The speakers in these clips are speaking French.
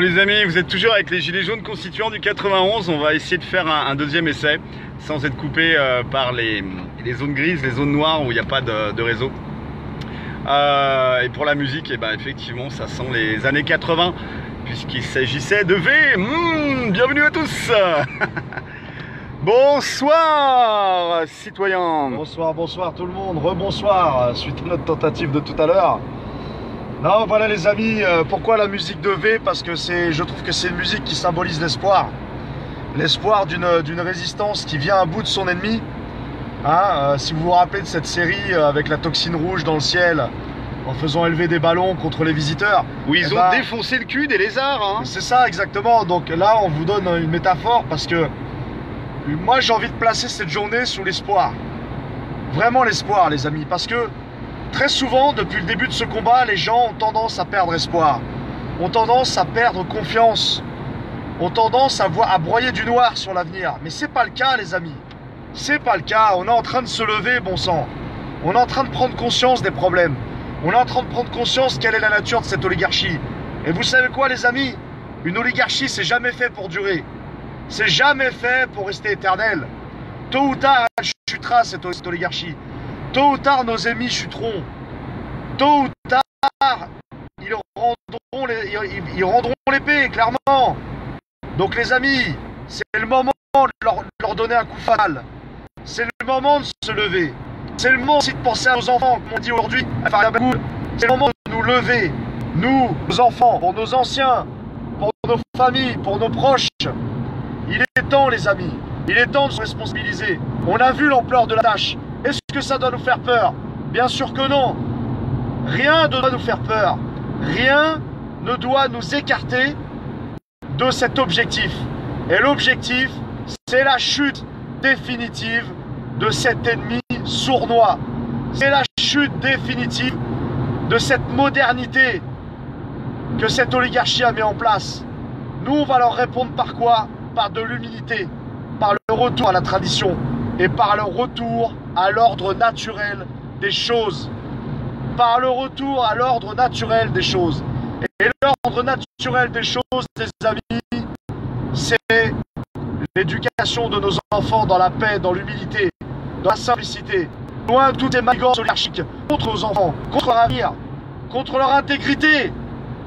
les amis, vous êtes toujours avec les Gilets jaunes constituants du 91. On va essayer de faire un deuxième essai sans être coupé par les zones grises, les zones noires où il n'y a pas de réseau. Et pour la musique, effectivement, ça sent les années 80 puisqu'il s'agissait de V. Bienvenue à tous. Bonsoir citoyens. Bonsoir tout le monde, rebonsoir suite à notre tentative de tout à l'heure. Non, voilà les amis, pourquoi la musique de V? Parce que je trouve que c'est une musique qui symbolise l'espoir. L'espoir d'une résistance qui vient à bout de son ennemi. Si vous vous rappelez de cette série avec la toxine rouge dans le ciel, en faisant élever des ballons contre les visiteurs. Où ils ont défoncé le cul des lézards. C'est ça exactement, donc là on vous donne une métaphore parce que moi j'ai envie de placer cette journée sous l'espoir. Vraiment l'espoir les amis, parce que très souvent, depuis le début de ce combat, les gens ont tendance à perdre espoir, ont tendance à perdre confiance, ont tendance à broyer du noir sur l'avenir. Mais c'est pas le cas, les amis. C'est pas le cas. On est en train de se lever, bon sang. On est en train de prendre conscience des problèmes. On est en train de prendre conscience quelle est la nature de cette oligarchie. Et vous savez quoi, les amis? Une oligarchie, c'est jamais fait pour durer. C'est jamais fait pour rester éternel. Tôt ou tard, elle chutera, cette oligarchie. Tôt ou tard, nos ennemis chuteront. Tôt ou tard, ils rendront l'épée, clairement. Donc les amis, c'est le moment de leur donner un coup fatal. C'est le moment de se lever. C'est le moment aussi de penser à nos enfants, comme on dit aujourd'hui. C'est le moment de nous lever. Nous, nos enfants, pour nos anciens, pour nos familles, pour nos proches. Il est temps, les amis. Il est temps de se responsabiliser. On a vu l'ampleur de la tâche. Est-ce que ça doit nous faire peur? Bien sûr que non. Rien ne doit nous faire peur. Rien ne doit nous écarter de cet objectif. Et l'objectif, c'est la chute définitive de cet ennemi sournois. C'est la chute définitive de cette modernité que cette oligarchie a mis en place. Nous, on va leur répondre par quoi? Par de l'humilité, par le retour à la tradition et par le retour à l'ordre naturel des choses. Par le retour à l'ordre naturel des choses. Et l'ordre naturel des choses, les amis, c'est l'éducation de nos enfants dans la paix, dans l'humilité, dans la simplicité. Loin de toutes les manigances oligarchiques contre nos enfants, contre leur avenir, contre leur intégrité,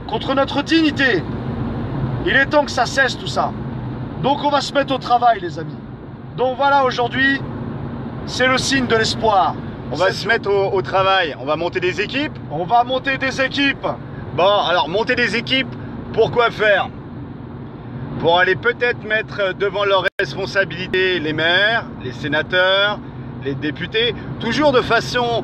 contre notre dignité. Il est temps que ça cesse tout ça. Donc on va se mettre au travail, les amis. Donc voilà, aujourd'hui, c'est le signe de l'espoir. On va se mettre au travail, on va monter des équipes. On va monter des équipes. Bon, alors monter des équipes, pour quoi faire? Pour aller peut-être mettre devant leurs responsabilités les maires, les sénateurs, les députés, toujours de façon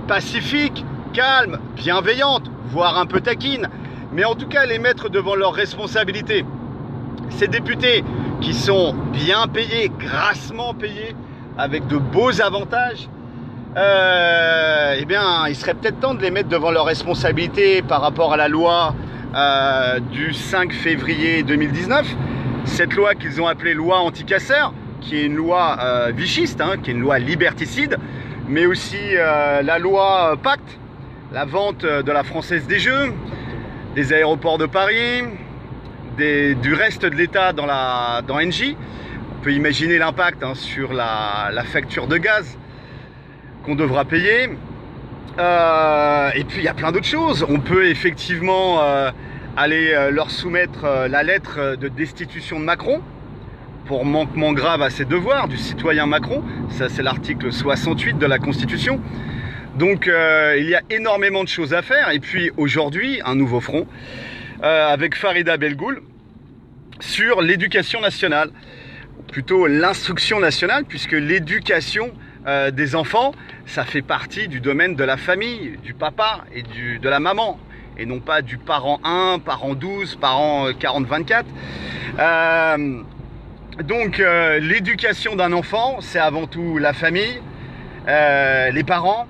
pacifique, calme, bienveillante, voire un peu taquine, mais en tout cas les mettre devant leurs responsabilités. Ces députés qui sont bien payés, grassement payés, avec de beaux avantages, il serait peut-être temps de les mettre devant leurs responsabilités par rapport à la loi du 5 février 2019, cette loi qu'ils ont appelée loi anti-casseurs, qui est une loi vichiste, qui est une loi liberticide, mais aussi la loi Pacte, la vente de la Française des Jeux, des aéroports de Paris, du reste de l'État dans Engie. On peut imaginer l'impact sur la facture de gaz qu'on devra payer. Et puis il y a plein d'autres choses. On peut effectivement aller leur soumettre la lettre de destitution de Macron pour manquement grave à ses devoirs du citoyen Macron. Ça, c'est l'article 68 de la Constitution. Donc il y a énormément de choses à faire. Et puis aujourd'hui, un nouveau front avec Farida Belgoul sur l'éducation nationale, plutôt l'instruction nationale, puisque l'éducation des enfants, ça fait partie du domaine de la famille, du papa et de la maman, et non pas du parent 1, parent 12, parent 40-24. Donc l'éducation d'un enfant, c'est avant tout la famille, les parents,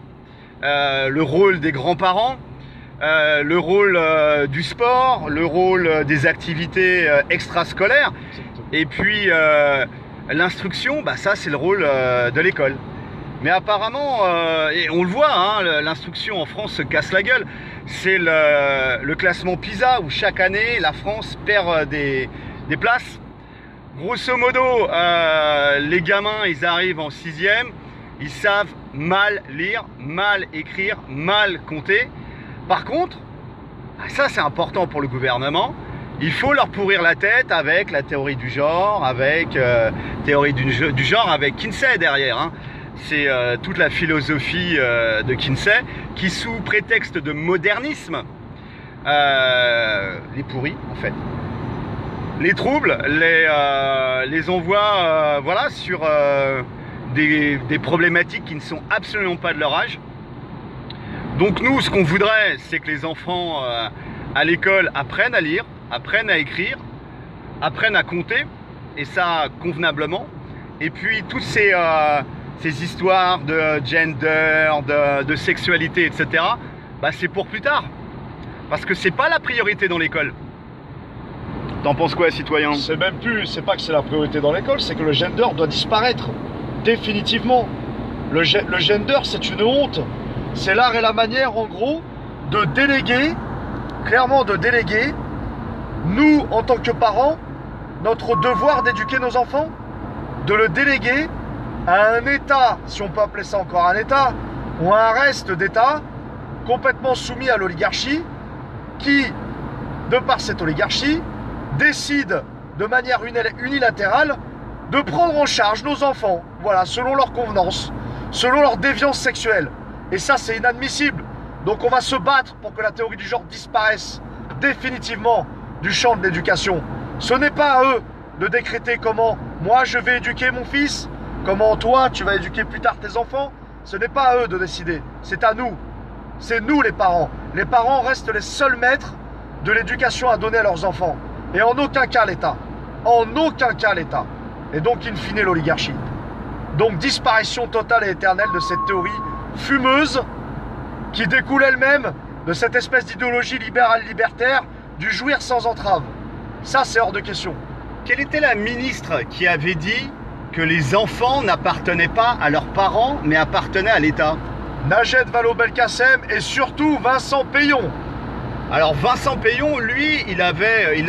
le rôle des grands-parents, le rôle du sport, le rôle des activités extrascolaires, et puis l'instruction, ça c'est le rôle de l'école. Mais apparemment, et on le voit, hein, l'instruction en France se casse la gueule. C'est le classement PISA où chaque année la France perd des places. Grosso modo, les gamins, ils arrivent en 6e, ils savent mal lire, mal écrire, mal compter. Par contre, ça c'est important pour le gouvernement, il faut leur pourrir la tête avec la théorie du genre, avec théorie du genre avec Kinsey derrière. Hein. C'est toute la philosophie de Kinsey qui, sous prétexte de modernisme, les pourrit en fait. Les trouble, les envoie voilà, sur des problématiques qui ne sont absolument pas de leur âge. Donc nous, ce qu'on voudrait, c'est que les enfants à l'école apprennent à lire, apprennent à écrire, apprennent à compter, et ça convenablement. Et puis toutes ces histoires de gender, de sexualité, etc., bah, c'est pour plus tard. Parce que c'est pas la priorité dans l'école. T'en penses quoi, citoyen? C'est même plus, c'est pas que c'est la priorité dans l'école, c'est que le gender doit disparaître. Définitivement. Le gender, c'est une honte. C'est l'art et la manière, en gros, de déléguer, clairement de déléguer, nous, en tant que parents, notre devoir d'éduquer nos enfants, de le déléguer à un État, si on peut appeler ça encore un État, ou à un reste d'État, complètement soumis à l'oligarchie, qui, de par cette oligarchie, décide de manière unilatérale de prendre en charge nos enfants, voilà, selon leur convenance, selon leur déviance sexuelle. Et ça, c'est inadmissible. Donc on va se battre pour que la théorie du genre disparaisse définitivement du champ de l'éducation. Ce n'est pas à eux de décréter comment moi je vais éduquer mon fils, comment toi tu vas éduquer plus tard tes enfants. Ce n'est pas à eux de décider, c'est à nous. C'est nous les parents. Les parents restent les seuls maîtres de l'éducation à donner à leurs enfants. Et en aucun cas l'État. En aucun cas l'État. Et donc in fine l'oligarchie. Donc disparition totale et éternelle de cette théorie fumeuse qui découle elle-même de cette espèce d'idéologie libérale libertaire du jouir sans entrave. Ça, c'est hors de question. Quelle était la ministre qui avait dit que les enfants n'appartenaient pas à leurs parents mais appartenaient à l'État? Najat Vallaud-Belkacem et surtout Vincent Peillon. Alors Vincent Peillon, lui, il a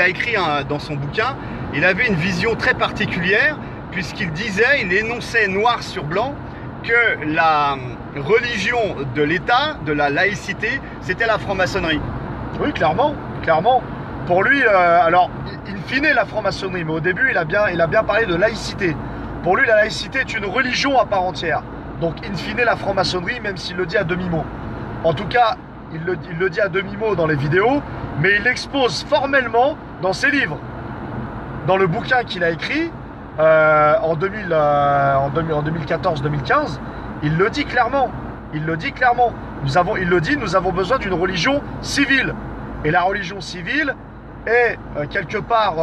écrit dans son bouquin, il avait une vision très particulière puisqu'il disait, il énonçait noir sur blanc que la religion de l'État, de la laïcité, c'était la franc-maçonnerie. Oui, clairement, clairement. Pour lui, alors, in fine la franc-maçonnerie, mais au début, il a bien parlé de laïcité. Pour lui, la laïcité est une religion à part entière. Donc, in fine la franc-maçonnerie, même s'il le dit à demi-mot. En tout cas, il le dit à demi-mot dans les vidéos, mais il l'expose formellement dans ses livres. Dans le bouquin qu'il a écrit, en 2014-2015, il le dit clairement. Il le dit clairement. Nous avons besoin d'une religion civile. Et la religion civile est quelque part,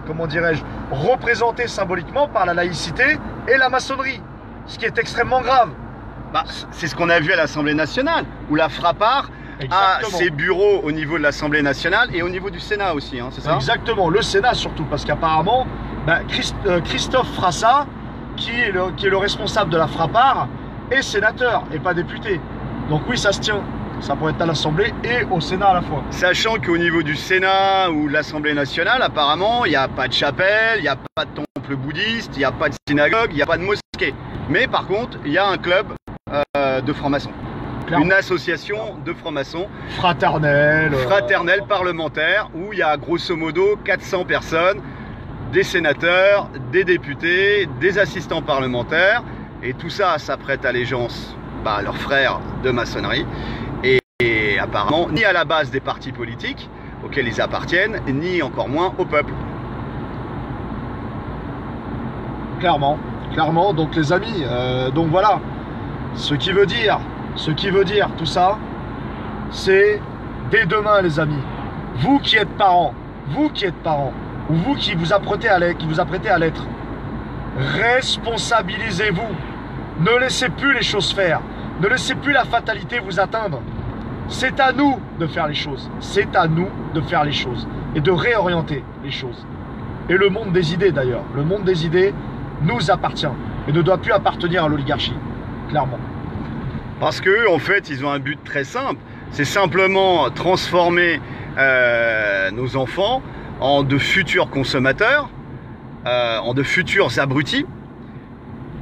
comment dirais-je, représentée symboliquement par la laïcité et la maçonnerie. Ce qui est extrêmement grave. Bah, c'est ce qu'on a vu à l'Assemblée nationale, où la Frappart a ses bureaux au niveau de l'Assemblée nationale et au niveau du Sénat aussi, hein, c'est ça? Exactement, le Sénat surtout, parce qu'apparemment, Christophe Frassa, qui est le responsable de la Frappart, est sénateur et pas député. Donc oui, ça se tient. Ça pourrait être à l'Assemblée et au Sénat à la fois. Sachant qu'au niveau du Sénat ou de l'Assemblée nationale, apparemment, il n'y a pas de chapelle, il n'y a pas de temple bouddhiste, il n'y a pas de synagogue, il n'y a pas de mosquée. Mais par contre, il y a un club de francs-maçons. Une association de francs-maçons. Fraternelle. Fraternelle parlementaire, où il y a grosso modo 400 personnes, des sénateurs, des députés, des assistants parlementaires. Et tout ça prête allégeance à leurs frères de maçonnerie. Et apparemment, ni à la base des partis politiques auxquels ils appartiennent, ni encore moins au peuple. Clairement, clairement. Donc les amis, donc voilà. Ce qui veut dire tout ça, c'est dès demain les amis, vous qui êtes parents, ou vous qui vous apprêtez à l'être, responsabilisez-vous. Ne laissez plus les choses faire. Ne laissez plus la fatalité vous atteindre. C'est à nous de faire les choses. C'est à nous de faire les choses. Et de réorienter les choses. Et le monde des idées d'ailleurs. Le monde des idées nous appartient. Et ne doit plus appartenir à l'oligarchie. clairement. Parce que en fait, ils ont un but très simple. C'est simplement transformer nos enfants en de futurs consommateurs, en de futurs abrutis,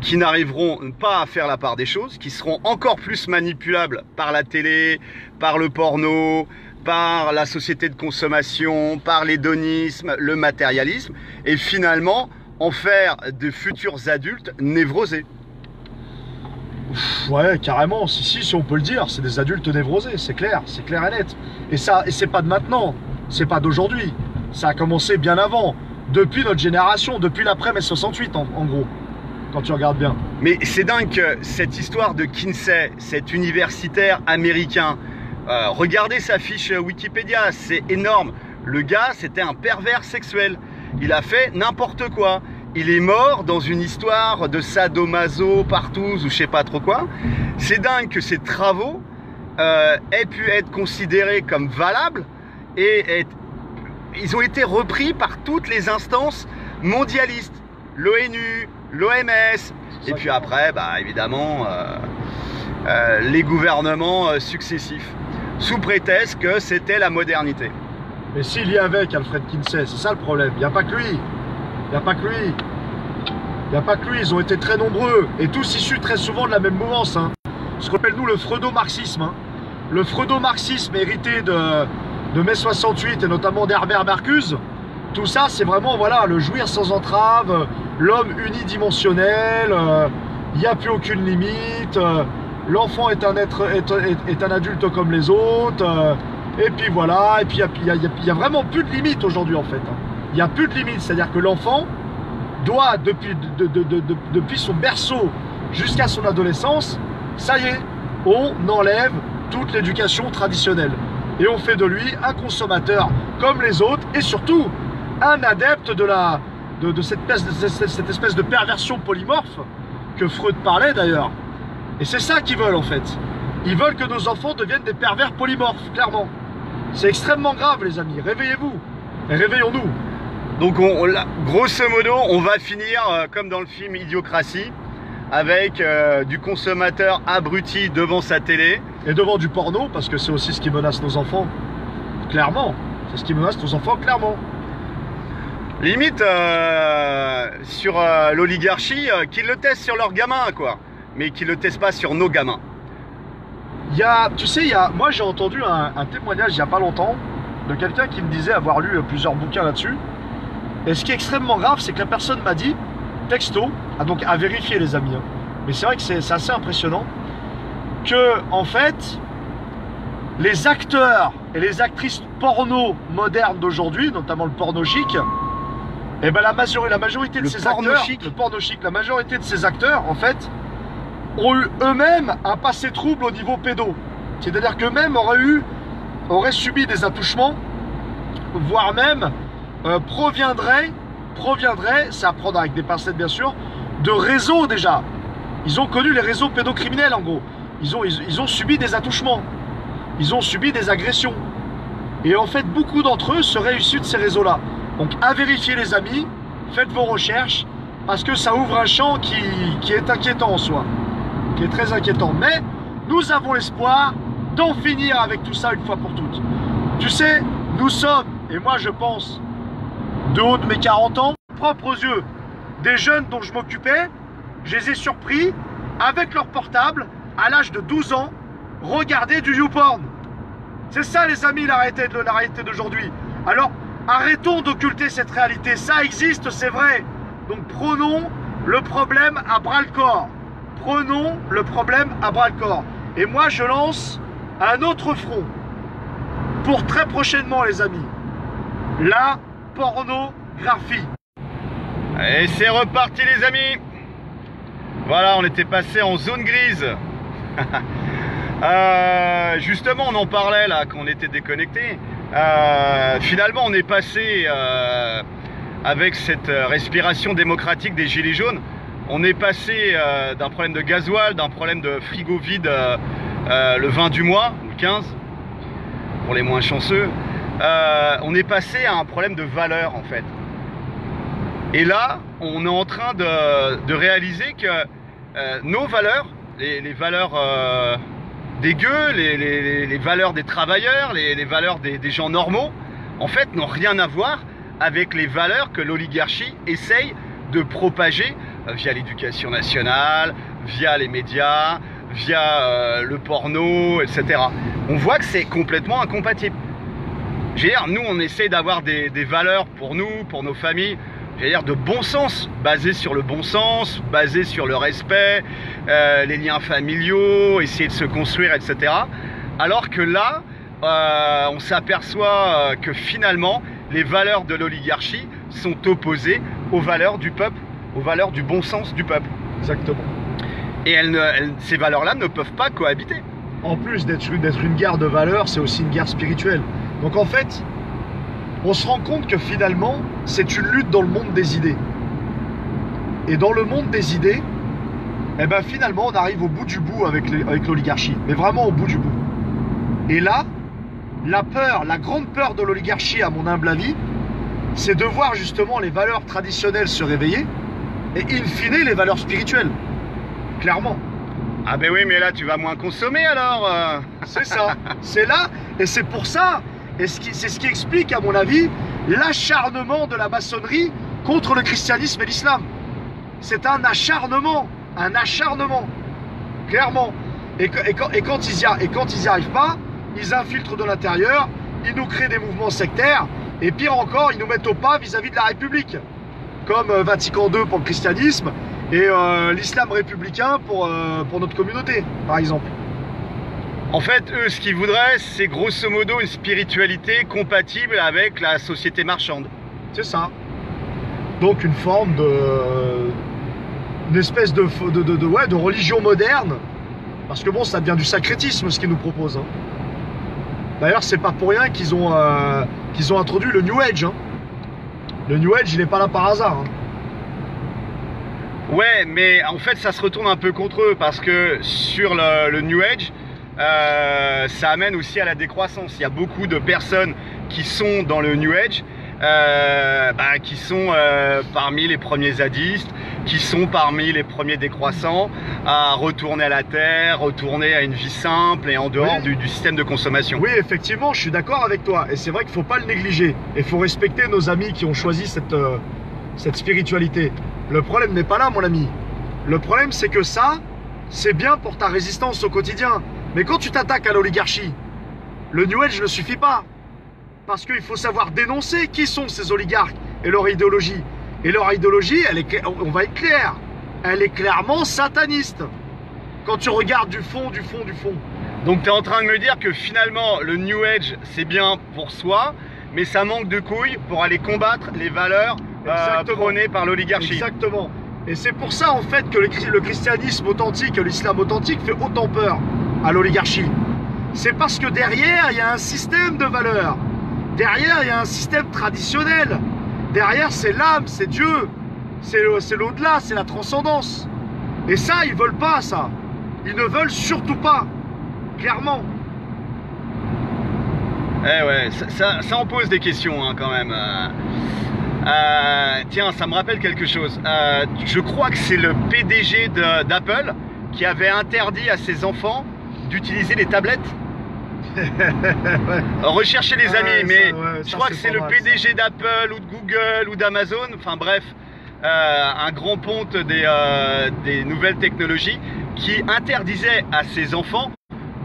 qui n'arriveront pas à faire la part des choses, qui seront encore plus manipulables par la télé, par le porno, par la société de consommation, par l'hédonisme, le matérialisme, et finalement en faire de futurs adultes névrosés. Ouais, carrément, si on peut le dire, c'est des adultes névrosés, c'est clair et net. Et c'est pas de maintenant, c'est pas d'aujourd'hui, ça a commencé bien avant, depuis notre génération, depuis l'après-mai 68 en gros, quand tu regardes bien. Mais c'est dingue que cette histoire de Kinsey, cet universitaire américain, regardez sa fiche Wikipédia, c'est énorme. Le gars, c'était un pervers sexuel, il a fait n'importe quoi. Il est mort dans une histoire de sadomaso, partouze ou je sais pas trop quoi. C'est dingue que ces travaux aient pu être considérés comme valables et ils ont été repris par toutes les instances mondialistes, l'ONU, l'OMS, et puis après, bah, évidemment, les gouvernements successifs, sous prétexte que c'était la modernité. Mais s'il y avait qu'Alfred Kinsey, c'est ça le problème, il n'y a pas que lui. Il n'y a pas que lui. Il n'y a pas que lui, ils ont été très nombreux et tous issus très souvent de la même mouvance. Hein. Ce qu'on appelle nous le freudo-marxisme. Hein. Le freudo-marxisme hérité de mai 68 et notamment d'Herbert Marcuse. Tout ça, c'est vraiment voilà, le jouir sans entrave, l'homme unidimensionnel, il n'y a plus aucune limite, l'enfant est un adulte comme les autres, et puis voilà, et puis il y a vraiment plus de limite aujourd'hui en fait. Hein. Il n'y a plus de limite, c'est-à-dire que l'enfant doit, depuis son berceau jusqu'à son adolescence, ça y est, on enlève toute l'éducation traditionnelle. Et on fait de lui un consommateur comme les autres, et surtout, un adepte de cette espèce de perversion polymorphe que Freud parlait d'ailleurs. Et c'est ça qu'ils veulent en fait. Ils veulent que nos enfants deviennent des pervers polymorphes, clairement. C'est extrêmement grave les amis, réveillez-vous, et réveillons-nous. Donc grosso modo, on va finir comme dans le film Idiocratie, avec du consommateur abruti devant sa télé. Et devant du porno, parce que c'est aussi ce qui menace nos enfants, clairement. C'est ce qui menace nos enfants, clairement. Limite, sur l'oligarchie, qu'ils le testent sur leurs gamins, quoi. Mais qu'ils le testent pas sur nos gamins. Moi j'ai entendu un témoignage il n'y a pas longtemps, de quelqu'un qui me disait avoir lu plusieurs bouquins là-dessus. Et ce qui est extrêmement grave, c'est que la personne m'a dit, texto, donc à vérifier les amis, hein, mais c'est vrai que c'est assez impressionnant, que en fait, les acteurs et les actrices porno modernes d'aujourd'hui, notamment le porno chic, et ben la majorité de ces acteurs, le porno chic, la majorité de ces acteurs, en fait, ont eu eux-mêmes un passé trouble au niveau pédo. C'est-à-dire qu'eux-mêmes auraient subi des attouchements, voire même proviendraient, c'est à prendre avec des pincettes bien sûr, de réseaux déjà. Ils ont connu les réseaux pédocriminels en gros. Ils ont subi des attouchements. Ils ont subi des agressions. Et en fait, beaucoup d'entre eux seraient issus de ces réseaux-là. Donc à vérifier les amis, faites vos recherches, parce que ça ouvre un champ qui est inquiétant en soi. Qui est très inquiétant. Mais nous avons l'espoir d'en finir avec tout ça une fois pour toutes. Tu sais, nous sommes, et moi je pense, de haut de mes 40 ans, propres yeux, des jeunes dont je m'occupais, je les ai surpris avec leur portable, à l'âge de 12 ans, regarder du YouPorn. C'est ça les amis, la réalité d'aujourd'hui. Alors, arrêtons d'occulter cette réalité, ça existe, c'est vrai. Donc prenons le problème à bras-le-corps. Prenons le problème à bras-le-corps. Et moi, je lance un autre front. Pour très prochainement, les amis. La pornographie. Et c'est reparti, les amis. Voilà, on était passé en zone grise. Justement, on en parlait là, quand on était déconnecté. Finalement, on est passé avec cette respiration démocratique des gilets jaunes. On est passé d'un problème de gasoil, d'un problème de frigo vide le 20 du mois, le 15, pour les moins chanceux. On est passé à un problème de valeur en fait. Et là, on est en train de réaliser que nos valeurs les valeurs des gueux, les valeurs des travailleurs, les valeurs des gens normaux, en fait, n'ont rien à voir avec les valeurs que l'oligarchie essaye de propager via l'éducation nationale, via les médias, via le porno, etc. On voit que c'est complètement incompatible. Je veux dire, nous, on essaie d'avoir des valeurs pour nous, pour nos familles, je veux dire, de bon sens, basées sur le bon sens, basées sur le respect, les liens familiaux, essayer de se construire, etc. Alors que là, on s'aperçoit que finalement, les valeurs de l'oligarchie sont opposées aux valeurs du peuple, aux valeurs du bon sens du peuple. Exactement. Et ces valeurs-là ne peuvent pas cohabiter. En plus d'être une guerre de valeurs, c'est aussi une guerre spirituelle. Donc en fait, on se rend compte que finalement, c'est une lutte dans le monde des idées. Et dans le monde des idées, eh ben finalement, on arrive au bout du bout avec l'oligarchie. Mais vraiment au bout du bout. Et là, la peur, la grande peur de l'oligarchie, à mon humble avis, c'est de voir justement les valeurs traditionnelles se réveiller et in fine les valeurs spirituelles. Clairement. Ah ben oui, mais là tu vas moins consommer alors. C'est ça, c'est là, et c'est pour ça, et c'est ce qui explique à mon avis l'acharnement de la maçonnerie contre le christianisme et l'islam. C'est un acharnement, clairement. Et quand ils y arrivent pas, ils infiltrent de l'intérieur, ils nous créent des mouvements sectaires, et pire encore, ils nous mettent au pas vis-à-vis de la République, comme Vatican II pour le christianisme, et l'islam républicain pour notre communauté, par exemple. En fait, eux, ce qu'ils voudraient, c'est grosso modo une spiritualité compatible avec la société marchande. C'est ça. Donc une forme une espèce de religion moderne, parce que bon, ça devient du sacrétisme ce qu'ils nous proposent. Hein. D'ailleurs, c'est pas pour rien qu'ils ont introduit le New Age. Hein. Le New Age, il n'est pas là par hasard. Hein. Ouais, mais en fait, ça se retourne un peu contre eux parce que sur le New Age, ça amène aussi à la décroissance. Il y a beaucoup de personnes qui sont dans le New Age, qui sont parmi les premiers zadistes, qui sont parmi les premiers décroissants à retourner à la terre, retourner à une vie simple et en dehors du système de consommation. Oui, effectivement, je suis d'accord avec toi. Et c'est vrai qu'il ne faut pas le négliger. Et il faut respecter nos amis qui ont choisi cette spiritualité. Le problème n'est pas là, mon ami. Le problème, c'est que ça, c'est bien pour ta résistance au quotidien. Mais quand tu t'attaques à l'oligarchie, le New Age ne suffit pas. Parce qu'il faut savoir dénoncer qui sont ces oligarques et leur idéologie. Et leur idéologie, on va être clair, elle est clairement sataniste. Quand tu regardes du fond. Donc tu es en train de me dire que finalement, le New Age, c'est bien pour soi, mais ça manque de couilles pour aller combattre les valeurs prônées par l'oligarchie. Exactement. Et c'est pour ça en fait que le christianisme authentique et l'islam authentique fait autant peur à l'oligarchie. C'est parce que derrière, il y a un système de valeurs. Derrière, il y a un système traditionnel. Derrière, c'est l'âme, c'est Dieu. C'est l'au-delà, c'est la transcendance. Et ça, ils veulent pas ça. Ils ne veulent surtout pas. Clairement. Eh ouais, ça en pose des questions hein, quand même. Tiens, ça me rappelle quelque chose. Je crois que c'est le PDG d'Apple qui avait interdit à ses enfants d'utiliser les tablettes. Recherchez les amis, mais je crois que c'est le PDG d'Apple ou de Google ou d'Amazon, enfin bref, un grand ponte des nouvelles technologies qui interdisait à ses enfants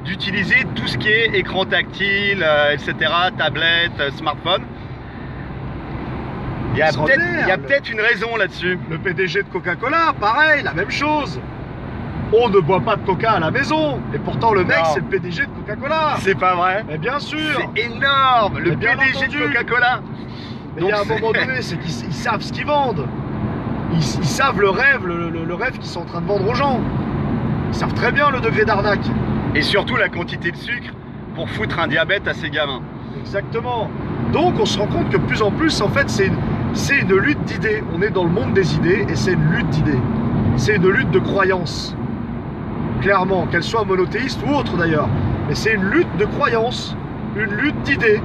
d'utiliser tout ce qui est écran tactile, etc., tablette, smartphone. Il y a peut-être une raison là-dessus. Le PDG de Coca-Cola, pareil, la même chose. On ne boit pas de coca à la maison. Et pourtant, le mec, c'est le PDG de Coca-Cola. C'est pas vrai? Mais bien sûr. C'est énorme, le PDG de Coca-Cola. Mais à un moment donné, c'est qu'ils savent ce qu'ils vendent. Ils savent le rêve, le rêve qu'ils sont en train de vendre aux gens. Ils savent très bien le degré d'arnaque. Et surtout la quantité de sucre pour foutre un diabète à ces gamins. Exactement. Donc, on se rend compte que de plus en plus, en fait, c'est une lutte d'idées. On est dans le monde des idées et c'est une lutte d'idées. C'est une lutte de croyances. Clairement, qu'elle soit monothéiste ou autre d'ailleurs. Mais c'est une lutte de croyances, une lutte d'idées.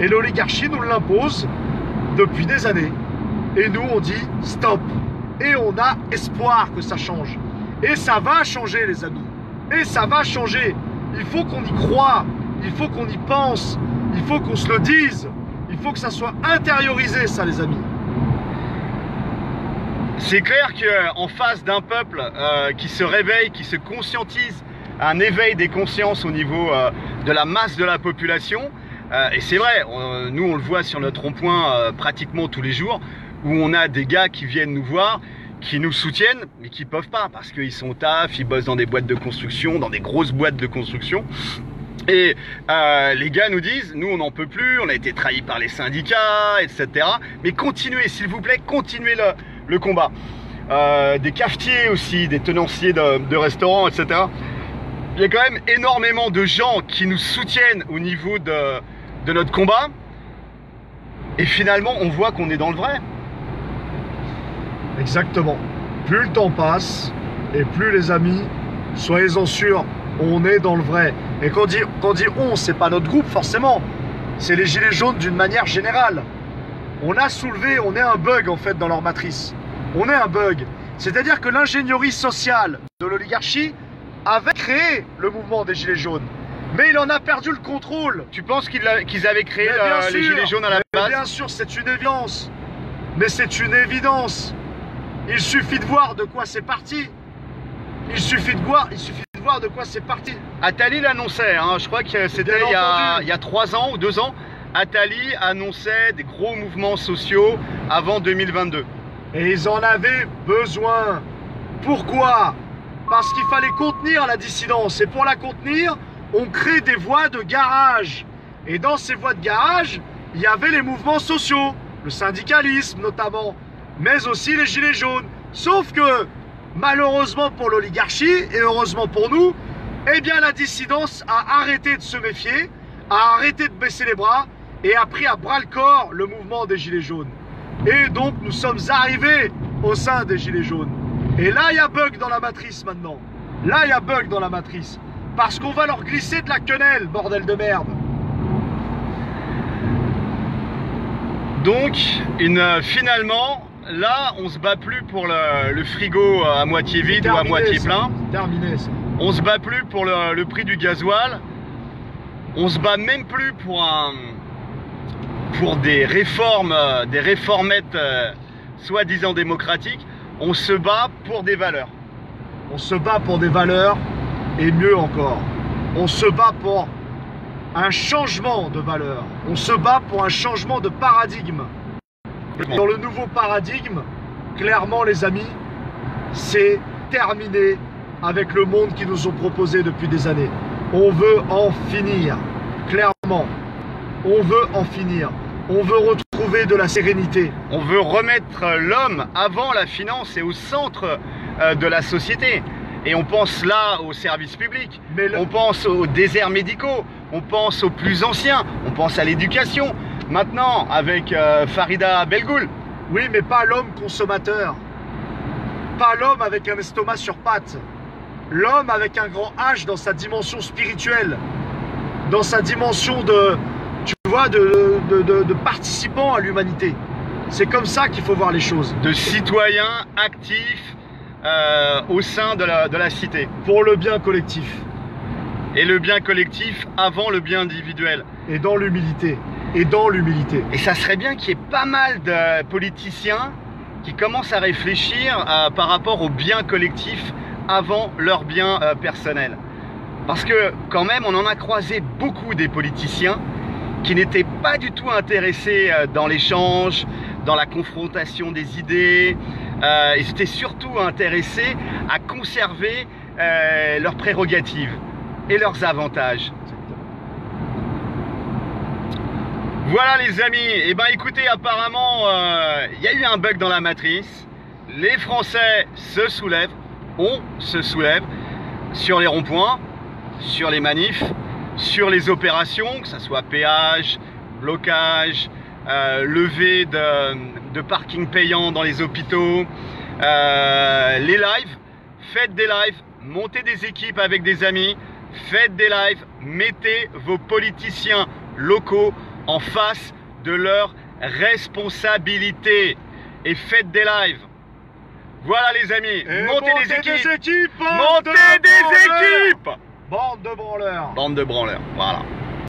Et l'oligarchie nous l'impose depuis des années. Et nous, on dit stop. Et on a espoir que ça change. Et ça va changer, les amis. Et ça va changer. Il faut qu'on y croie, il faut qu'on y pense, il faut qu'on se le dise, il faut que ça soit intériorisé, ça, les amis. C'est clair qu'en face d'un peuple qui se réveille, qui se conscientise, un éveil des consciences au niveau de la masse de la population, et c'est vrai, nous on le voit sur notre rond-point pratiquement tous les jours, où on a des gars qui viennent nous voir, qui nous soutiennent, mais qui peuvent pas, parce qu'ils sont au taf, ils bossent dans des boîtes de construction, dans des grosses boîtes de construction. Et les gars nous disent, nous on n'en peut plus, on a été trahis par les syndicats, etc. Mais continuez, s'il vous plaît, continuez le combat. Des cafetiers aussi, des tenanciers de restaurants, etc. Il y a quand même énormément de gens qui nous soutiennent au niveau de notre combat. Et finalement, on voit qu'on est dans le vrai. Exactement. Plus le temps passe, et plus, les amis, soyez-en sûrs, on est dans le vrai. Et quand on dit on, c'est pas notre groupe forcément, c'est les gilets jaunes d'une manière générale. On a soulevé, on est un bug en fait dans leur matrice. On est un bug. C'est-à-dire que l'ingénierie sociale de l'oligarchie avait créé le mouvement des gilets jaunes. Mais il en a perdu le contrôle. Tu penses qu'ils avaient créé les gilets jaunes à la base? Bien sûr, c'est une évidence. Mais c'est une évidence. Il suffit de voir de quoi c'est parti. Il suffit de voir de quoi c'est parti. Attali l'annonçait, hein, je crois que c'était il y a 3 ans ou 2 ans. Attali annonçait des gros mouvements sociaux avant 2022. Et ils en avaient besoin. Pourquoi? Parce qu'il fallait contenir la dissidence. Et pour la contenir, on crée des voies de garage. Et dans ces voies de garage, il y avait les mouvements sociaux, le syndicalisme notamment, mais aussi les gilets jaunes. Sauf que, malheureusement pour l'oligarchie, et heureusement pour nous, eh bien la dissidence a arrêté de se méfier, a arrêté de baisser les bras, et a pris à bras le corps le mouvement des gilets jaunes. Et donc nous sommes arrivés au sein des gilets jaunes. Et là il y a bug dans la matrice maintenant. Là il y a bug dans la matrice. Parce qu'on va leur glisser de la quenelle, bordel de merde. Donc, finalement, là, on se bat plus pour le frigo à moitié vide ou à moitié plein. Terminé, ça. On se bat plus pour le prix du gasoil. On se bat même plus pour des réformes, des réformettes soi-disant démocratiques. On se bat pour des valeurs. On se bat pour des valeurs. Et mieux encore, on se bat pour un changement de valeur. On se bat pour un changement de paradigme. Dans le nouveau paradigme, clairement les amis, c'est terminé avec le monde qu'ils nous ont proposé depuis des années. On veut en finir, clairement. On veut en finir. On veut retrouver de la sérénité. On veut remettre l'homme avant la finance et au centre de la société. Et on pense là aux services publics, on pense aux déserts médicaux, on pense aux plus anciens, on pense à l'éducation. Maintenant, avec Farida Belgoul. Oui, mais pas l'homme consommateur. Pas l'homme avec un estomac sur pattes. L'homme avec un grand H dans sa dimension spirituelle. Dans sa dimension de participant à l'humanité. C'est comme ça qu'il faut voir les choses. De citoyens actifs. Au sein de la cité. Pour le bien collectif. Et le bien collectif avant le bien individuel. Et dans l'humilité. Et dans l'humilité. Et ça serait bien qu'il y ait pas mal de politiciens qui commencent à réfléchir par rapport au bien collectif avant leur bien personnel. Parce que quand même, on en a croisé beaucoup des politiciens qui n'étaient pas du tout intéressés dans l'échange, dans la confrontation des idées. Ils étaient surtout intéressés à conserver leurs prérogatives et leurs avantages. Voilà les amis, et ben écoutez, apparemment il y a eu un bug dans la matrice. Les Français se soulèvent, on se soulève sur les ronds-points, sur les manifs, sur les opérations, que ce soit péage, blocage, levée de parking payants dans les hôpitaux, les lives, faites des lives, montez des équipes avec des amis, faites des lives, mettez vos politiciens locaux en face de leurs responsabilités et faites des lives. Voilà les amis, Et montez des équipes. équipes, bande Montez de des branleurs. équipes. Bande de branleurs. Bande de branleurs, voilà.